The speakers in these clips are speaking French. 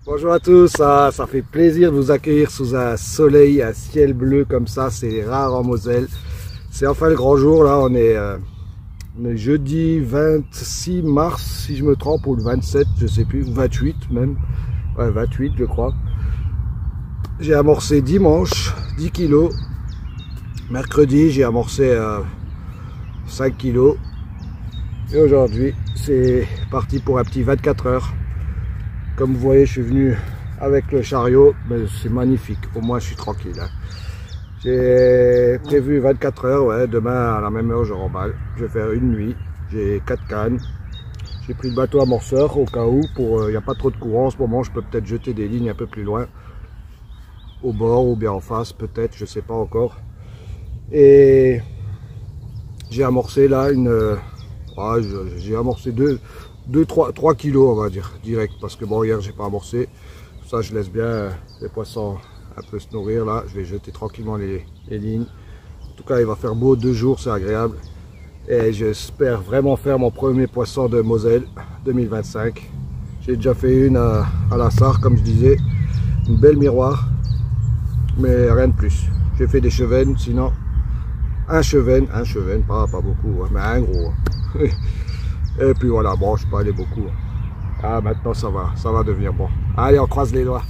Bonjour à tous, ça fait plaisir de vous accueillir sous un soleil, un ciel bleu comme ça, c'est rare en Moselle. C'est enfin le grand jour, là on est jeudi 26 mars si je me trompe, ou le 27, je sais plus, 28 même, ouais 28 je crois. J'ai amorcé dimanche 10 kilos, mercredi j'ai amorcé 5 kilos et aujourd'hui c'est parti pour un petit 24 heures. Comme vous voyez, je suis venu avec le chariot, mais c'est magnifique, au moins je suis tranquille. Hein. J'ai prévu 24 heures, ouais, demain à la même heure je remballe. Je vais faire une nuit, j'ai 4 cannes. J'ai pris le bateau amorceur au cas où, il n'y a pas trop de courant en ce moment, je peux peut-être jeter des lignes un peu plus loin, au bord ou bien en face peut-être, je sais pas encore. Et j'ai amorcé là j'ai amorcé 3 kilos on va dire direct, parce que bon, hier j'ai pas amorcé. Ça je laisse bien les poissons un peu se nourrir. Là je vais jeter tranquillement les lignes. En tout cas il va faire beau 2 jours, c'est agréable, et j'espère vraiment faire mon premier poisson de Moselle 2025. J'ai déjà fait une à la Sarre, comme je disais, une belle miroir, mais rien de plus. J'ai fait des chevennes, sinon un cheven, pas beaucoup, mais un gros. Et puis voilà, bon, je peux aller beaucoup. Ah, maintenant ça va devenir bon. Allez, on croise les doigts.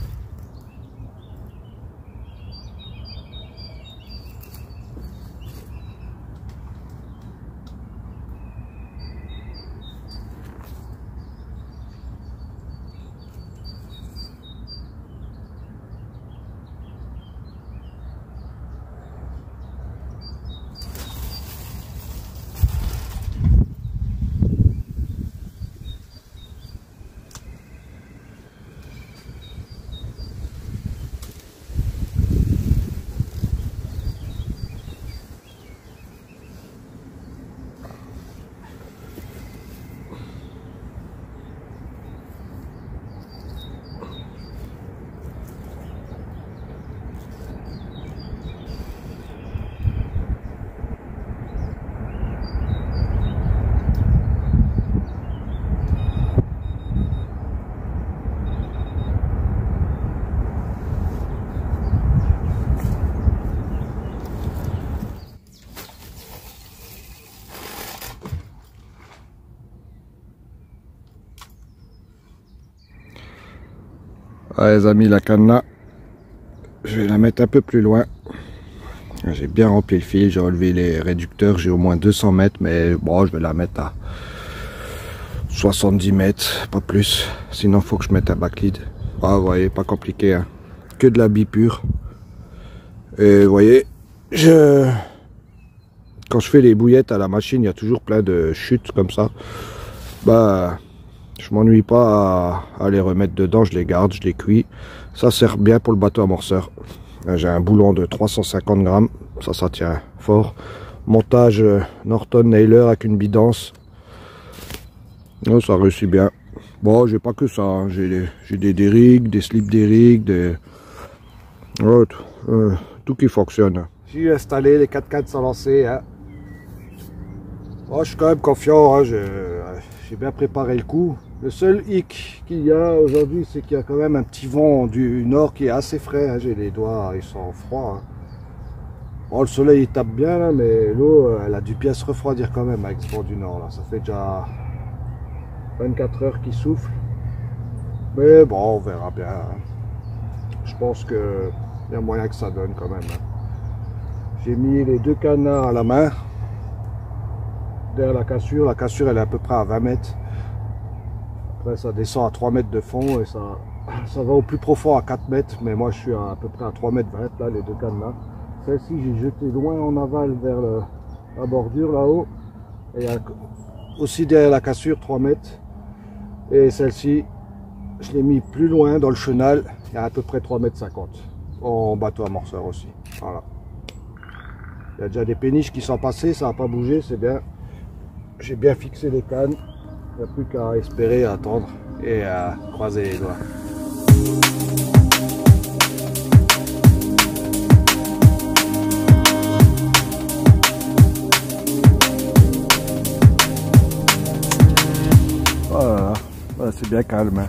Allez les amis, la canne là, je vais la mettre un peu plus loin. J'ai bien rempli le fil, j'ai relevé les réducteurs, j'ai au moins 200 mètres, mais bon, je vais la mettre à 70 mètres, pas plus. Sinon, il faut que je mette un backlead. Ah, vous voyez, pas compliqué, hein. Que de la bipure. Et vous voyez, quand je fais les bouillettes à la machine, il y a toujours plein de chutes comme ça. Bah, je m'ennuie pas à les remettre dedans, je les garde, je les cuis. Ça sert bien pour le bateau amorceur. J'ai un boulon de 350 grammes, ça tient fort. Montage Norton Nailer avec une bidance. Oh, ça réussit bien. Bon, j'ai pas que ça, hein. J'ai des dérigs, des slips dérigs, tout qui fonctionne. J'ai installé, les 4 cannes sont lancées. Hein. Oh, je suis quand même confiant, hein. J'ai bien préparé le coup. Le seul hic qu'il y a aujourd'hui, c'est qu'il y a quand même un petit vent du nord qui est assez frais. Hein. J'ai les doigts, ils sont froids. Hein. Bon, le soleil il tape bien là, mais l'eau, elle a dû bien se refroidir quand même avec ce vent du nord là. Ça fait déjà 24 heures qu'il souffle. Mais bon, on verra bien. Hein. Je pense qu'il y a moyen que ça donne quand même. Hein. J'ai mis les 2 canards à la main. Derrière la cassure elle est à peu près à 20 mètres. Après ça descend à 3 mètres de fond et ça va au plus profond à 4 mètres, mais moi je suis à peu près à 3 mètres 20 là, les 2 cannes là. Celle-ci j'ai jeté loin en aval vers la bordure là-haut, et aussi derrière la cassure 3 mètres, et celle-ci je l'ai mis plus loin dans le chenal, il y a à peu près 3 mètres 50 en bateau amorceur aussi. Voilà. Il y a déjà des péniches qui sont passées, ça n'a pas bougé, c'est bien. J'ai bien fixé les cannes, il n'y a plus qu'à espérer, à attendre et à croiser les doigts. Voilà, c'est bien calme. Hein.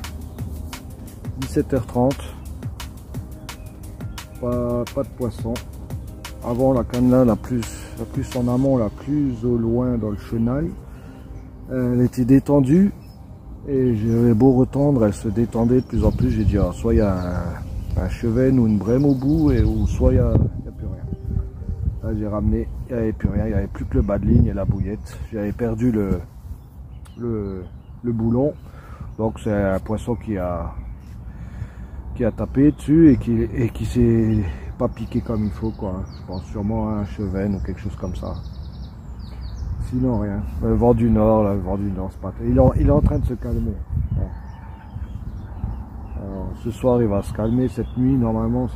17h30. Pas de poisson. Avant la canne là, la plus en amont, la plus au loin dans le chenal, elle était détendue et j'avais beau retendre, elle se détendait de plus en plus. J'ai dit ah, soit il y a un chevenne ou une brème au bout, ou soit il n'y a plus rien. Là j'ai ramené, il n'y avait plus rien, il n'y avait plus que le bas de ligne et la bouillette. J'avais perdu le boulon, donc c'est un poisson qui a tapé dessus et qui s'est pas piqué comme il faut, quoi. Je pense sûrement à un chevenne ou quelque chose comme ça. Sinon rien. Le vent du nord, là, le vent du nord, c'est pas... il est en train de se calmer. Ouais. Alors, ce soir il va se calmer, cette nuit normalement.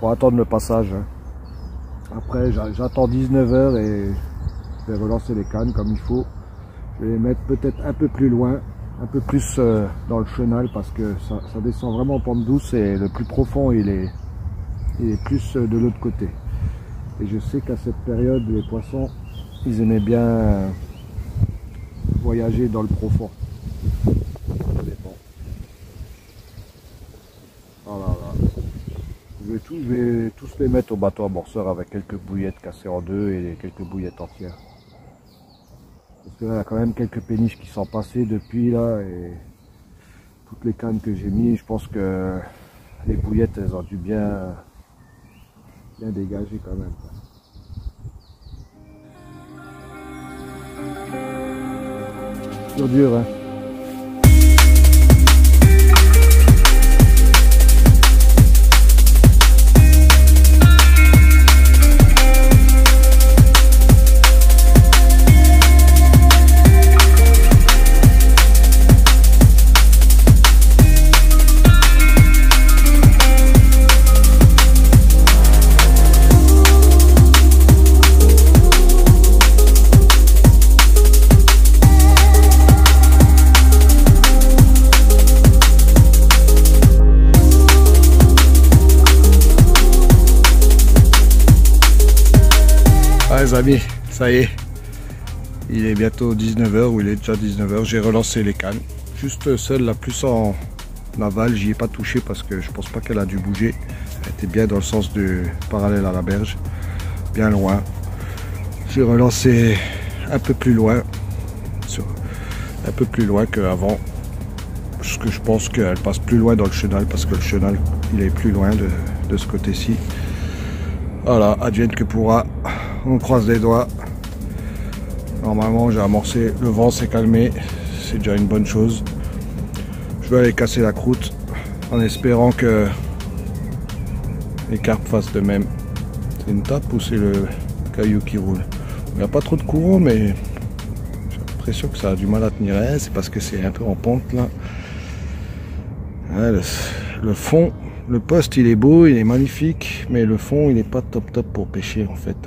Faut attendre le passage. Hein. Après j'attends 19h et je vais relancer les cannes comme il faut. Je vais les mettre peut-être un peu plus loin, un peu plus dans le chenal, parce que ça descend vraiment en pente douce et le plus profond il est plus de l'autre côté. Et je sais qu'à cette période les poissons ils aimaient bien voyager dans le profond. Ça dépend. Voilà, voilà. Je vais tous les mettre au bateau amorceur avec quelques bouillettes cassées en deux et quelques bouillettes entières. Parce que là, il y a quand même quelques péniches qui sont passées depuis là, et toutes les cannes que j'ai mis, je pense que les bouillettes elles ont dû bien dégager quand même. C'est dur, hein. Les amis, ça y est, il est bientôt 19h ou il est déjà 19h, j'ai relancé les cannes. Juste celle la plus en aval, j'y ai pas touché parce que je pense pas qu'elle a dû bouger. Elle était bien dans le sens du parallèle à la berge, bien loin. J'ai relancé un peu plus loin qu'avant, parce que je pense qu'elle passe plus loin dans le chenal, parce que le chenal il est plus loin de ce côté-ci. Voilà, advienne que pourra. On croise les doigts. Normalement j'ai amorcé, le vent s'est calmé, c'est déjà une bonne chose. Je vais aller casser la croûte en espérant que les carpes fassent de même. C'est une tape ou c'est le caillou qui roule? Il n'y a pas trop de courant, mais j'ai l'impression que ça a du mal à tenir. C'est parce que c'est un peu en pente là. Ouais, le fond, le poste il est beau, il est magnifique, mais le fond il n'est pas top pour pêcher en fait.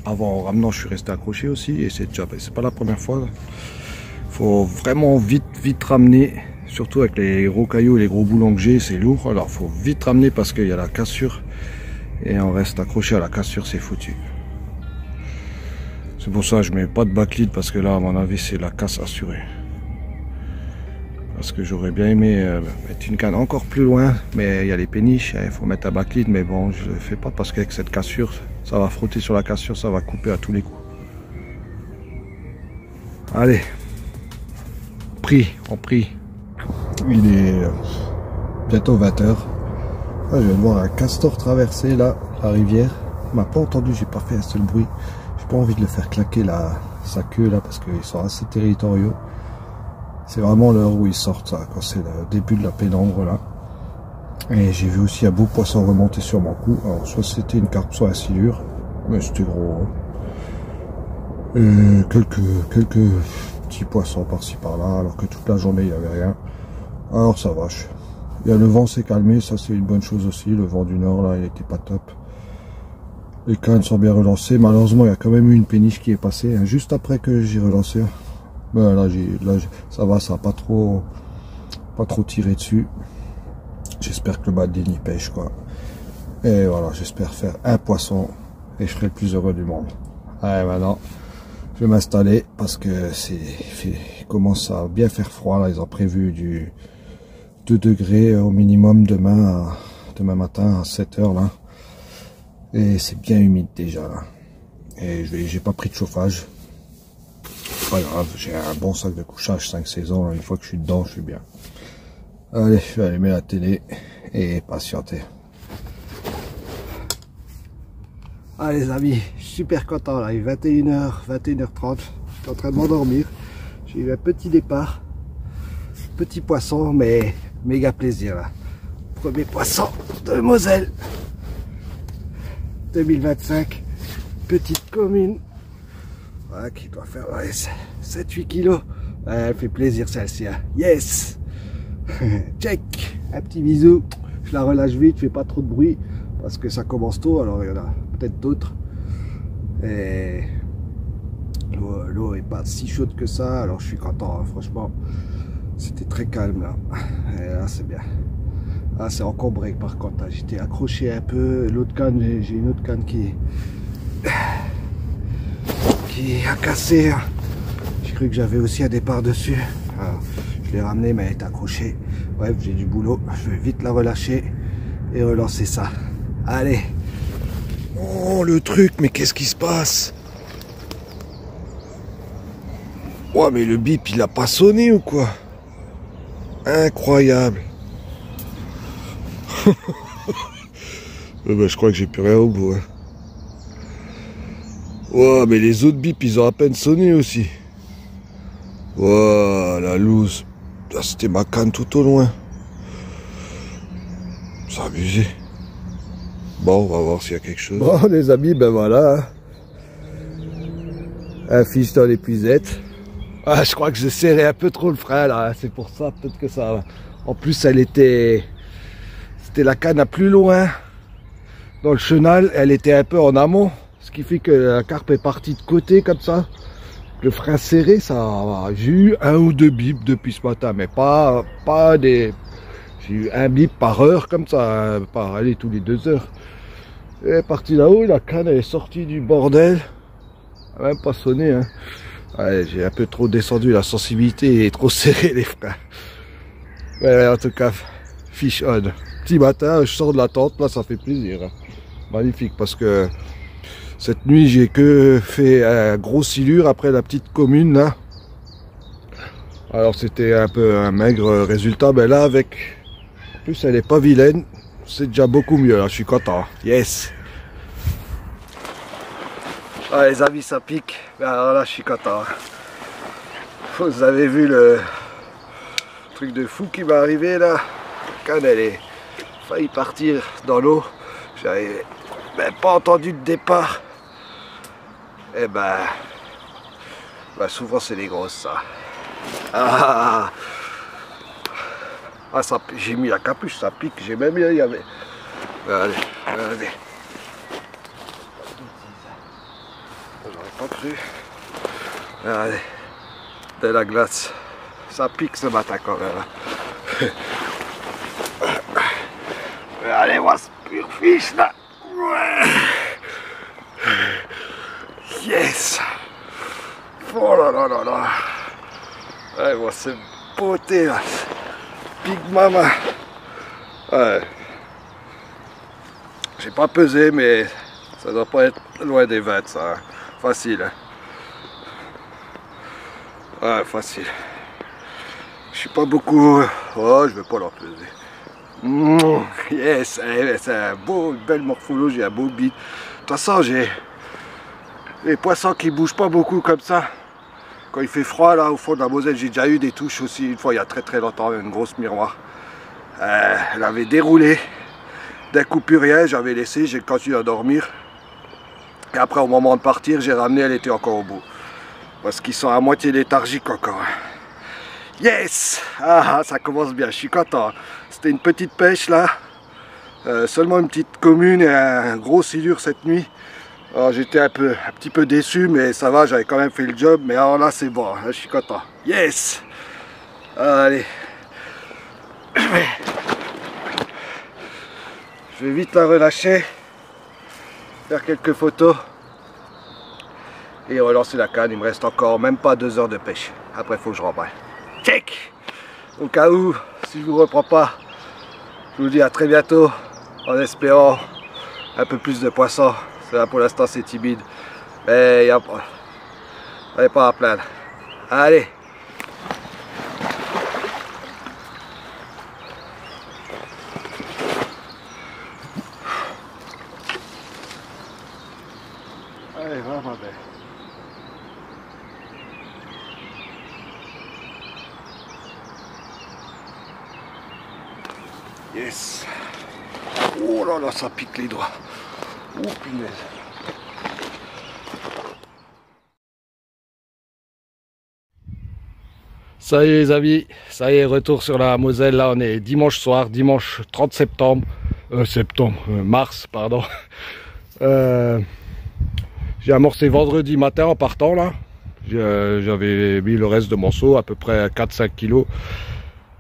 Avant, en ramenant, je suis resté accroché aussi, et c'est pas la première fois. Faut vraiment vite ramener, surtout avec les gros cailloux et les gros boulons que j'ai, c'est lourd. Alors faut vite ramener parce qu'il y a la cassure, et on reste accroché à la cassure, c'est foutu. C'est pour ça que je mets pas de backlead, parce que là à mon avis c'est la casse assurée. Parce que j'aurais bien aimé mettre une canne encore plus loin, mais il y a les péniches, il faut mettre un backlead, mais bon je le fais pas parce qu'avec cette cassure, ça va frotter sur la cassure, ça va couper à tous les coups. Allez, on prie. Il est bientôt 20h. Je viens de voir un castor traverser là, la rivière. Il m'a pas entendu, j'ai pas fait un seul bruit. J'ai pas envie de le faire claquer sa queue là, parce qu'ils sont assez territoriaux. C'est vraiment l'heure où ils sortent, ça, quand c'est le début de la pénombre là. Et j'ai vu aussi un beau poisson remonter sur mon cou. Alors soit c'était une carpe, soit un silure, mais c'était gros. Hein. Et quelques petits poissons par-ci par-là, alors que toute la journée il n'y avait rien. Alors ça va. Le vent s'est calmé, ça c'est une bonne chose aussi. Le vent du nord là, il était pas top. Les cannes sont bien relancées. Malheureusement, il y a quand même eu une péniche qui est passée hein, juste après que j'ai relancé. Ben là, ça va, ça n'a pas trop tiré dessus. J'espère que le bas de ligne pêche quoi. Et voilà, j'espère faire un poisson et je serai le plus heureux du monde. Allez, maintenant, je vais m'installer parce que c'est commence à bien faire froid. Là, ils ont prévu du 2 degrés au minimum demain matin à 7 h là. Et c'est bien humide déjà là. Et j'ai pas pris de chauffage. Pas grave, j'ai un bon sac de couchage 5 saisons. Là. Une fois que je suis dedans, je suis bien. Allez, je vais allumer la télé et patienter. Ah les amis, je suis super content là, il est 21 h, 21 h 30, je suis en train de m'endormir. J'ai eu un petit départ, petit poisson, mais méga plaisir là. Premier poisson de Moselle 2025, petite commune, voilà, qui doit faire 7-8 kilos. Ouais, elle fait plaisir celle-ci, hein. Yes. Check, un petit bisou, je la relâche vite, je fais pas trop de bruit parce que ça commence tôt, alors il y en a peut-être d'autres. Et l'eau est pas si chaude que ça, alors je suis content, hein. Franchement c'était très calme là. Et là c'est bien. Là c'est encombré par contre, j'étais accroché un peu. L'autre canne, j'ai une autre canne qui a cassé. J'ai cru que j'avais aussi un départ dessus. Alors, je l'ai ramené mais elle est accrochée. Bref, j'ai du boulot, je vais vite la relâcher et relancer ça. Allez. Oh le truc, mais qu'est-ce qui se passe? Ouais, mais le bip il a pas sonné ou quoi? Incroyable. Ben, je crois que j'ai plus rien au bout. Hein. Ouais, mais les autres bips ils ont à peine sonné aussi. Ouais, la loose. C'était ma canne tout au loin. C'est abusé. Bon, on va voir s'il y a quelque chose. Bon les amis, ben voilà. Un fiche dans l'épuisette. Ah, je crois que j'ai serré un peu trop le frein là. C'est pour ça, peut-être que ça... En plus, c'était la canne à plus loin. Dans le chenal, elle était un peu en amont. Ce qui fait que la carpe est partie de côté comme ça. Le frein serré, ça... J'ai eu 1 ou 2 bips depuis ce matin. Mais pas des... J'ai eu un bip par heure comme ça. Par aller tous les 2 heures. Elle est partie là-haut, la canne elle est sortie du bordel. Elle n'a même pas sonné. Hein. Ouais, j'ai un peu trop descendu la sensibilité et trop serré les freins. Ouais, en tout cas, fish on. Petit matin, je sors de la tente, là ça fait plaisir. Hein. Magnifique parce que cette nuit j'ai que fait un gros silure après la petite commune là. Alors c'était un peu un maigre résultat, mais là avec... En plus elle est pas vilaine. C'est déjà beaucoup mieux là, je suis content. Yes. Ah les amis, ça pique. Mais alors là je suis content. Vous avez vu le truc de fou qui m'est arrivé là. Quand elle est failli partir dans l'eau, j'avais même pas entendu de départ. Et ben souvent c'est les grosses ça. Ah, ça, j'ai mis la capuche, ça pique, j'ai même mis, il y avait... Allez, allez. J'aurais pas cru. Allez, de la glace. Ça pique ce matin quand même. Allez, voir ce pur fiche là. Ouais. Yes. Oh là là là là. Allez, voir cette beauté là. Big Mama. Ouais. J'ai pas pesé, mais ça doit pas être loin des 20 ça. Hein. Facile. Hein. Ouais, facile. Je suis pas beaucoup. Oh, je vais pas leur peser. Yes, c'est un beau, une belle morphologie, un beau bit. De toute façon, j'ai les poissons qui bougent pas beaucoup comme ça. Quand il fait froid là au fond de la Moselle, j'ai déjà eu des touches aussi une fois il y a très longtemps, une grosse miroir. Elle avait déroulé, d'un coup plus rien, j'avais laissé, j'ai continué à dormir. Et après au moment de partir, j'ai ramené, elle était encore au bout. Parce qu'ils sont à moitié léthargiques encore. Yes! Ah, ça commence bien, je suis content. C'était une petite pêche là. Seulement une petite commune et un gros silure cette nuit. J'étais un petit peu déçu, mais ça va, j'avais quand même fait le job. Mais alors là, c'est bon, là, je suis content. Yes! Allez. Je vais vite la relâcher. Faire quelques photos. Et relancer la canne. Il me reste encore même pas 2 heures de pêche. Après, il faut que je remballe. Check. Au cas où, si je vous reprends pas, je vous dis à très bientôt, en espérant un peu plus de poissons. Là, pour l'instant, c'est timide, mais on n'est pas à plaindre. Allez. Allez, va ma belle. Yes. Oh là là, ça pique les doigts. Oh punaise. Ça y est les amis, ça y est, retour sur la Moselle. Là on est dimanche soir, dimanche 30 septembre. Mars, pardon. J'ai amorcé vendredi matin en partant là. J'avais mis le reste de mon seau, à peu près 4-5 kilos.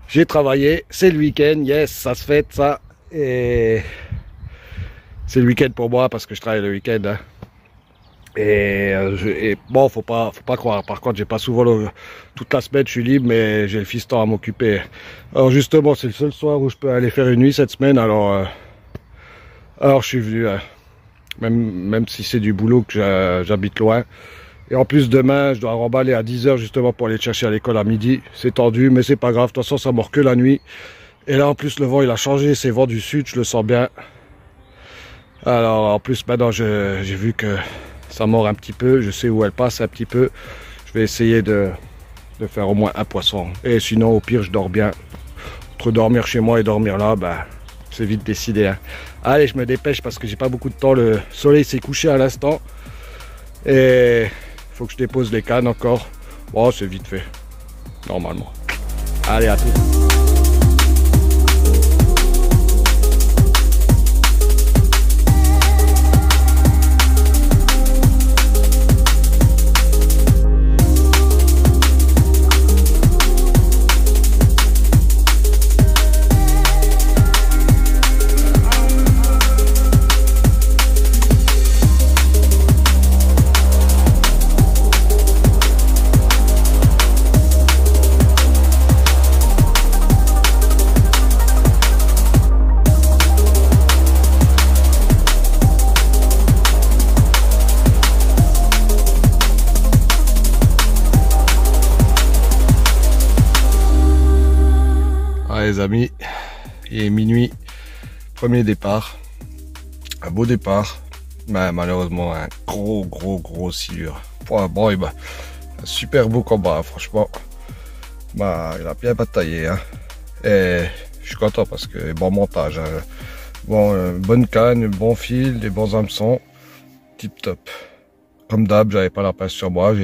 J'ai travaillé, c'est le week-end, yes, ça se fête ça. Et c'est le week-end pour moi parce que je travaille le week-end. Hein. Et bon, faut pas croire. Par contre, j'ai pas souvent toute la semaine, je suis libre, mais j'ai le fiston à m'occuper. Alors justement, c'est le seul soir où je peux aller faire une nuit cette semaine. Alors je suis venu, même si c'est du boulot que j'habite loin. Et en plus, demain, je dois remballer à 10 h justement pour aller te chercher à l'école à midi. C'est tendu, mais c'est pas grave. De toute façon, ça mord que la nuit. Et là, en plus, le vent, il a changé. C'est vent du sud, je le sens bien. Alors, en plus, maintenant, j'ai vu que ça mord un petit peu. Je sais où elle passe un petit peu. Je vais essayer de faire au moins un poisson. Et sinon, au pire, je dors bien. Entre dormir chez moi et dormir là, bah, c'est vite décidé. Hein. Allez, je me dépêche parce que j'ai pas beaucoup de temps. Le soleil s'est couché à l'instant. Et faut que je dépose les cannes encore. Bon, c'est vite fait. Normalement. Allez, à tout. Les amis, il est minuit, premier départ, un beau départ, mais malheureusement un gros silure. Bon, et ben, un super beau combat, franchement, bah, il a bien bataillé, hein. Et je suis content parce que bon montage, hein. Bon, bonne canne, bon fil, des bons hameçons, tip top. Comme d'hab, j'avais pas la pince sur moi,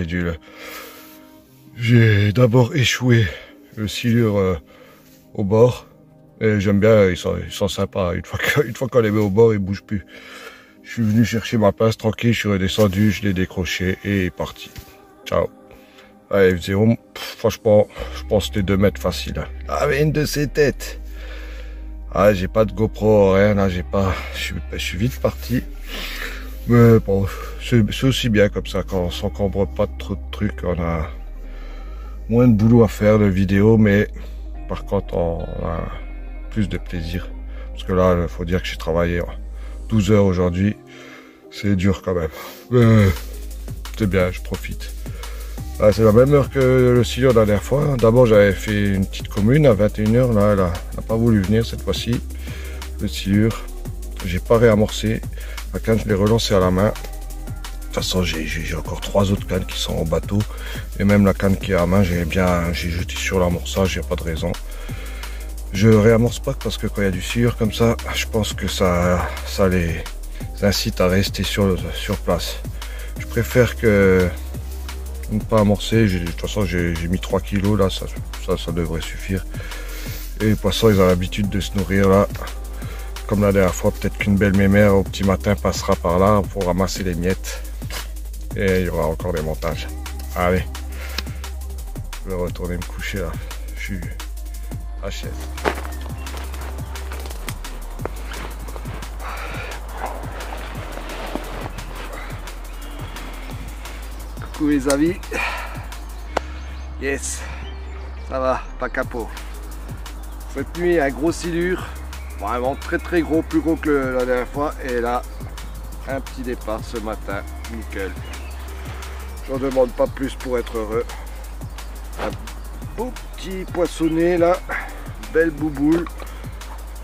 j'ai d'abord échoué le silure au bord, et j'aime bien, ils sont sympas. Une fois qu'on les met au bord, ils bougent plus. Je suis venu chercher ma pince tranquille, je suis redescendu, je l'ai décroché et il est parti. Ciao. Allez, il faisait, franchement, je pense que c'était 2 mètres facile. Hein. Ah, mais une de ces têtes. Ah, j'ai pas de GoPro, rien là, je suis vite parti. Mais bon, c'est aussi bien comme ça, quand on s'encombre pas de trop de trucs, on a moins de boulot à faire de vidéos, mais par contre, on a plus de plaisir. Parce que là, il faut dire que j'ai travaillé 12 heures aujourd'hui. C'est dur quand même. Mais c'est bien, je profite. Ah, c'est la même heure que le silure la dernière fois. D'abord, j'avais fait une petite commune à 21 h. Là, elle n'a pas voulu venir cette fois-ci. Le silure. J'ai pas réamorcé. La canne, je l'ai relancée à la main. De toute façon, j'ai encore 3 autres cannes qui sont au bateau. Et même la canne qui est à main, j'ai jeté sur l'amorçage, il n'y a pas de raison. Je réamorce pas parce que quand il y a du silure comme ça, je pense que ça les incite à rester sur place. Je préfère que ne pas amorcer. De toute façon, j'ai mis 3 kilos là, ça devrait suffire. Et les poissons, ils ont l'habitude de se nourrir là. Comme la dernière fois, peut-être qu'une belle mémère au petit matin passera par là pour ramasser les miettes. Et il y aura encore des montages. Allez, je vais retourner me coucher là. Je suis HF. Coucou les amis. Yes, ça va, pas capot. Cette nuit, un gros silure, vraiment très gros, plus gros que la dernière fois. Et là, un petit départ ce matin, nickel. J'en demande pas plus pour être heureux. Un beau petit poissonnet là, belle bouboule.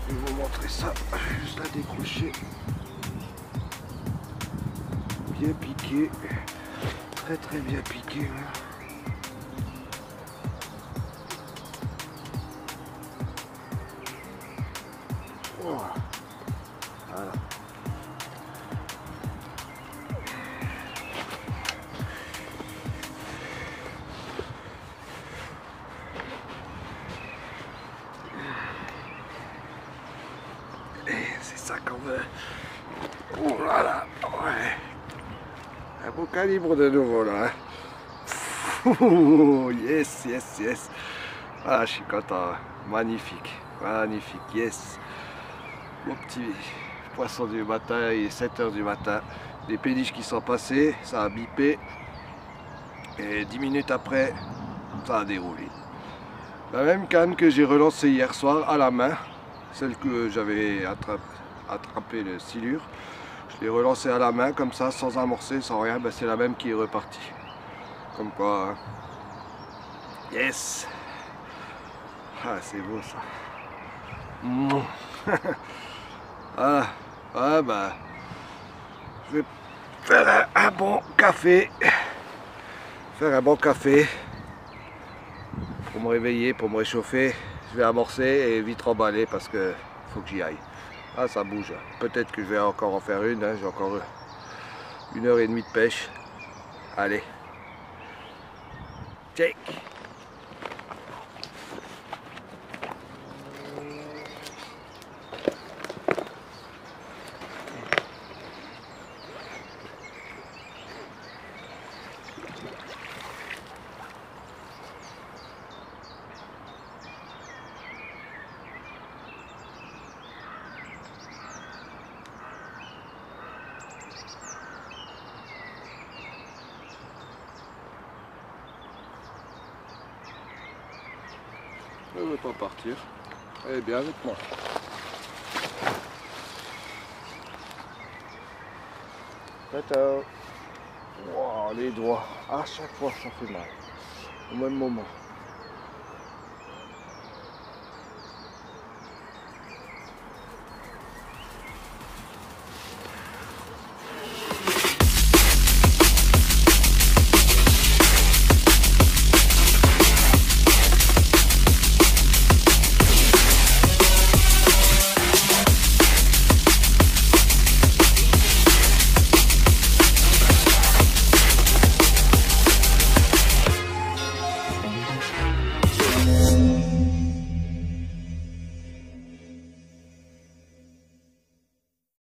Je vais vous montrer ça, je vais juste la décrocher. Bien piqué, très bien piqué. Là. Oh. Voilà. C'est ça qu'on veut. Oh là là, ouais. Un beau calibre de nouveau là. Oh, yes. Ah, je suis content. Magnifique, yes. Mon petit poisson du matin, il est 7 h du matin. Des péniches qui sont passées, ça a bipé. Et 10 minutes après, ça a déroulé. La même canne que j'ai relancée hier soir à la main, celle que j'avais attrapé le silure. Je l'ai relancée à la main comme ça, sans amorcer, sans rien. Ben, c'est la même qui est repartie. Comme quoi, hein. Yes. Ah, c'est beau ça. Voilà. Ah, bah, je vais faire un bon café. Pour me réveiller, pour me réchauffer. Je vais amorcer et vite remballer parce que faut que j'y aille. Ah, ça bouge. Peut-être que je vais encore en faire une. Hein. J'ai encore 1h30 de pêche. Allez. Check. Je ne veux pas partir. Elle est bien avec moi. Ciao. Wow, les doigts. À chaque fois, ça fait mal. Au même moment.